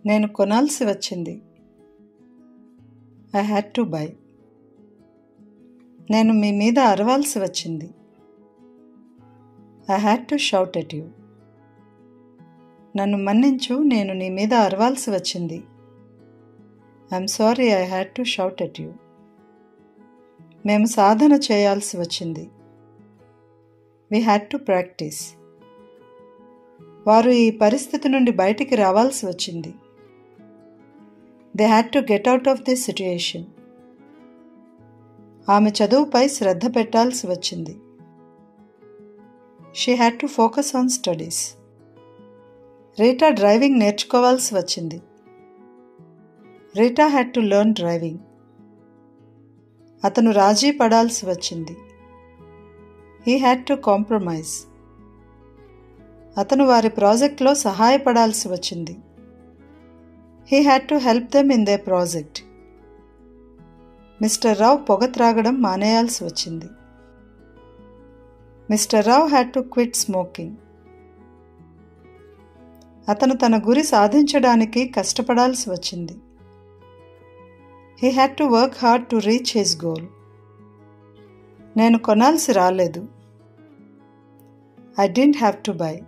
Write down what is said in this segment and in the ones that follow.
నేను కొనాల్సి వచ్చింది. I had to buy. నేను మీ మీద అరవాల్సి వచ్చింది. I had to shout at you. నన్ను మన్నించు, నేను నీ మీద అరవాల్సి వచ్చింది. I'm sorry, I had to shout at you. మేము సాధన చేయాల్సి వచ్చింది. We had to practise. వారు ఈ పరిస్థితి నుండి బయటికి రావాల్సి వచ్చింది. They had to get out of this situation. ఆమె చదువుపై శ్రద్ధ పెట్టాల్సి వచ్చింది. She had to focus on studies. Rita driving నేర్చుకోవాల్సి వచ్చింది. Rita had to learn driving. అతను రాజీ పడాల్సి వచ్చింది. He had to compromise. అతను వారి ప్రాజెక్ట్లో సహాయపడాల్సి వచ్చింది. He had to help them in their project. Mister Rao పొగ త్రాగడం మానేయాల్సి వచ్చింది. Mister Rao had to quit smoking. అతను తన గురి సాధించడానికి కష్టపడాల్సి వచ్చింది. He had to work hard to reach his goal. నేను కొనాల్సి రాలేదు. I didn't have to buy.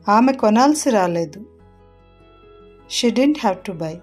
ఆమె కొనాల్సి రాలేదు. She didn't have to by.